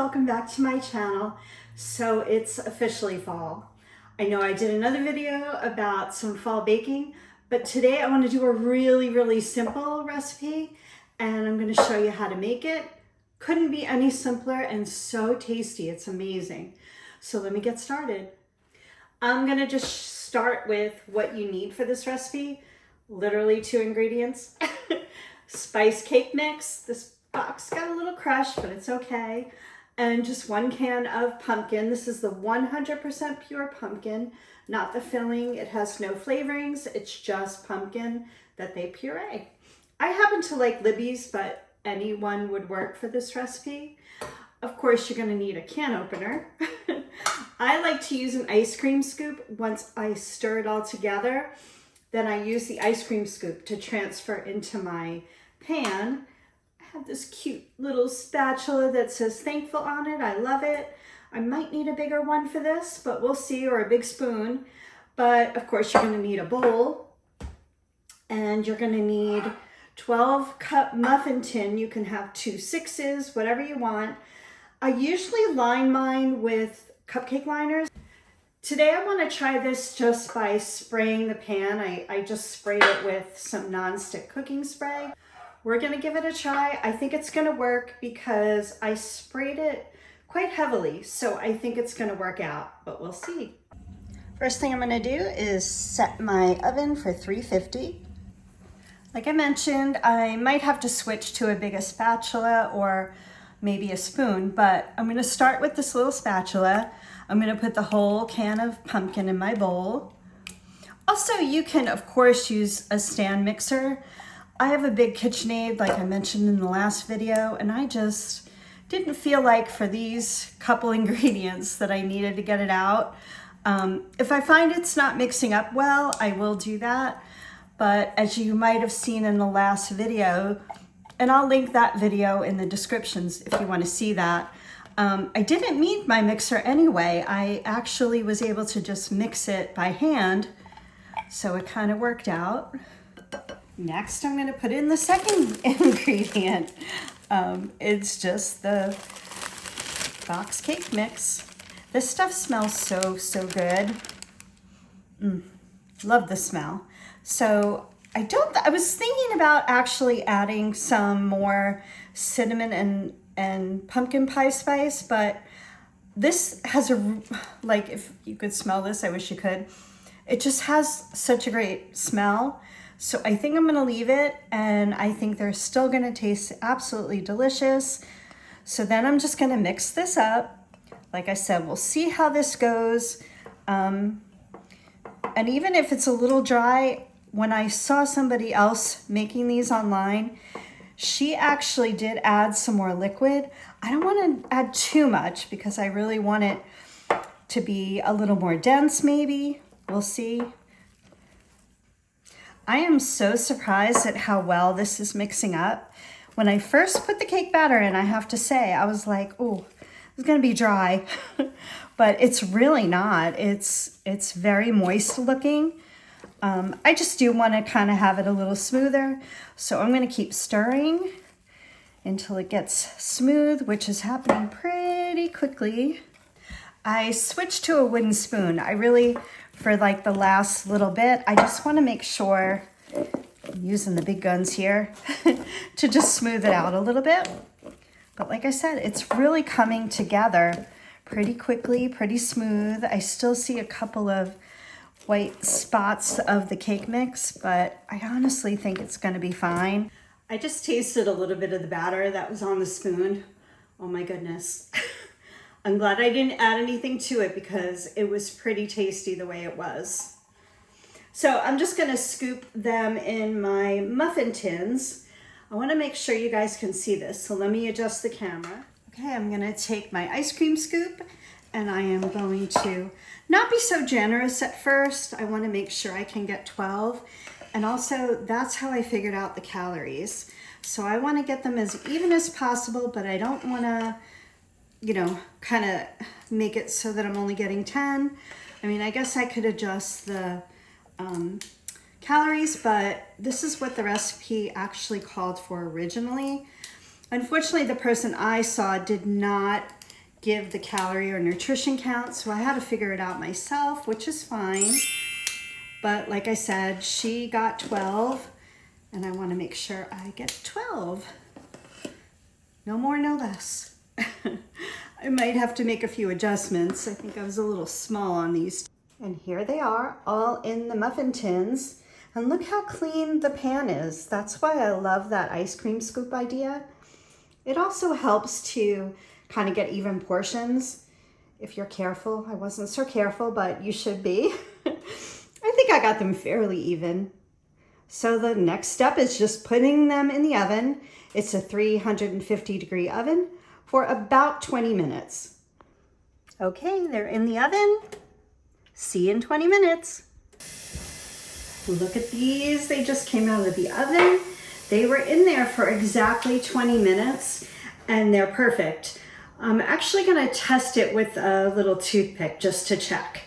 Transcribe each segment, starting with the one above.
welcome back to my channel. So it's officially fall. I know I did another video about some fall baking, but today I want to do a really simple recipe and I'm going to show you how to make it. Couldn't be any simpler and so tasty. It's amazing. So let me get started. I'm going to just start with what you need for this recipe. Literally 2 ingredients. Spice cake mix. This box got a little crushed, but it's okay. And just 1 can of pumpkin. This is the 100% pure pumpkin, not the filling. It has no flavorings. It's just pumpkin that they puree. I happen to like Libby's, but anyone would work for this recipe. Of course, you're going to need a can opener. I like to use an ice cream scoop. Once I stir it all together, then I use the ice cream scoop to transfer into my pan. I have this cute little spatula that says thankful on it. I love it. I might need a bigger one for this, but we'll see, or a big spoon. But of course you're going to need a bowl, and you're going to need 12-cup muffin tin. You can have 2 6s, whatever you want. I usually line mine with cupcake liners. Today I want to try this just by spraying the pan. I just sprayed it with some non-stick cooking spray. We're going to give it a try. I think it's going to work because I sprayed it quite heavily, so I think it's going to work out, but we'll see. First thing I'm going to do is set my oven for 350. Like I mentioned, I might have to switch to a bigger spatula or maybe a spoon, but I'm going to start with this little spatula. I'm going to put the whole can of pumpkin in my bowl. Also, you can, of course, use a stand mixer. I have a big KitchenAid, like I mentioned in the last video, and I just didn't feel like for these couple ingredients that I needed to get it out. If I find it's not mixing up well, I will do that. But as you might have seen in the last video, and I'll link that video in the descriptions if you want to see that, I didn't need my mixer anyway. I actually was able to just mix it by hand, so it kind of worked out. Next, I'm going to put in the second ingredient. It's just the box cake mix. This stuff smells so good. Love the smell. So I was thinking about actually adding some more cinnamon and pumpkin pie spice, but this has like, if you could smell this, I wish you could. It just has such a great smell. So I think I'm going to leave it, and I think they're still going to taste absolutely delicious. So then I'm just going to mix this up. Like I said, we'll see how this goes. And even if it's a little dry, when I saw somebody else making these online, she actually did add some more liquid. I don't want to add too much because I really want it to be a little more dense maybe. We'll see. I am so surprised at how well this is mixing up. When I first put the cake batter in, I have to say, I was like, oh, it's gonna be dry. But it's really not. It's very moist looking. I just do want to kind of have it a little smoother. So I'm gonna keep stirring until it gets smooth, which is happening pretty quickly. I switched to a wooden spoon. For like the last little bit, I just want to make sure, I'm using the big guns here, to just smooth it out a little bit. But like I said, it's really coming together pretty quickly, pretty smooth. I still see a couple of white spots of the cake mix, but I honestly think it's going to be fine. I just tasted a little bit of the batter that was on the spoon. Oh my goodness. I'm glad I didn't add anything to it because it was pretty tasty the way it was. So I'm just going to scoop them in my muffin tins. I want to make sure you guys can see this, so let me adjust the camera. Okay, I'm going to take my ice cream scoop and I am going to not be so generous at first. I want to make sure I can get 12. And also, that's how I figured out the calories. So I want to get them as even as possible, but I don't want to, you know, kind of make it so that I'm only getting 10. I mean, I guess I could adjust the calories, but this is what the recipe actually called for originally. Unfortunately, the person I saw did not give the calorie or nutrition count, so I had to figure it out myself, which is fine. But like I said, she got 12, and I want to make sure I get 12. No more, no less. I might have to make a few adjustments. I think I was a little small on these. And here they are, all in the muffin tins. And look how clean the pan is. That's why I love that ice cream scoop idea. It also helps to kind of get even portions if you're careful. I wasn't so careful, but you should be. I think I got them fairly even. So the next step is just putting them in the oven. It's a 350-degree oven for about 20 minutes. Okay, they're in the oven. See you in 20 minutes. Look at these. They just came out of the oven. They were in there for exactly 20 minutes and they're perfect. I'm actually going to test it with a little toothpick just to check.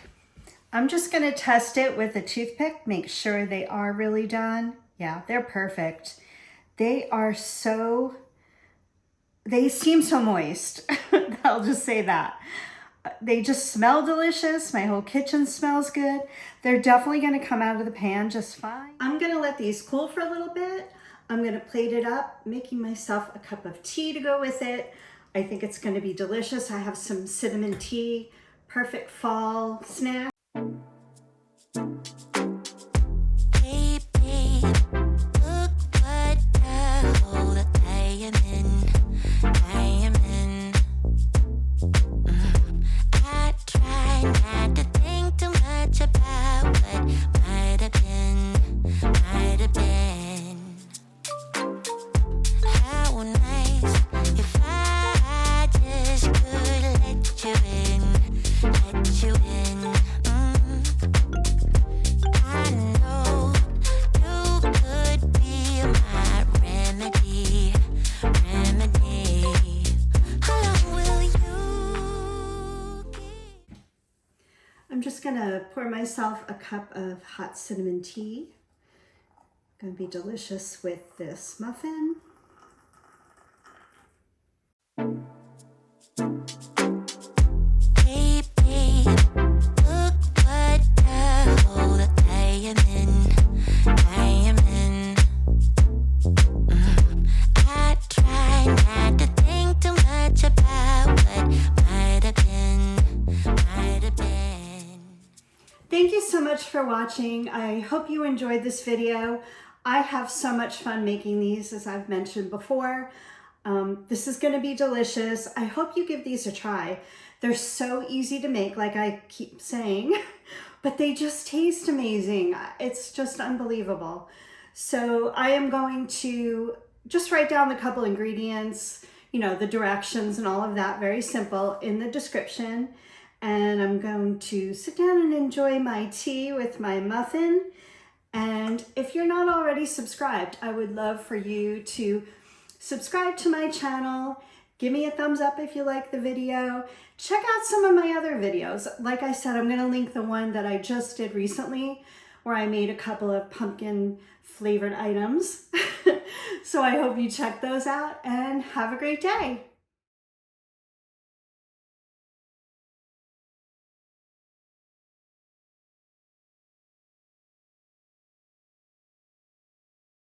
I'm just going to test it with a toothpick, make sure they are really done. Yeah, they're perfect. They seem so moist. I'll just say that. They just smell delicious. My whole kitchen smells good. They're definitely going to come out of the pan just fine. I'm going to let these cool for a little bit. I'm going to plate it up, making myself a cup of tea to go with it. I think it's going to be delicious. I have some cinnamon tea, perfect fall snack. I'm just gonna pour myself a cup of hot cinnamon tea. Gonna be delicious with this muffin. Thank you so much for watching. I hope you enjoyed this video. I have so much fun making these, as I've mentioned before. This is going to be delicious. I hope you give these a try. They're so easy to make, like I keep saying, but they just taste amazing. It's just unbelievable. So I am going to just write down the couple ingredients, you know, the directions and all of that, very simple, in the description. And I'm going to sit down and enjoy my tea with my muffin. And if you're not already subscribed, I would love for you to subscribe to my channel. Give me a thumbs up if you like the video. Check out some of my other videos. Like I said, I'm going to link the one that I just did recently where I made a couple of pumpkin flavored items. So I hope you check those out and have a great day.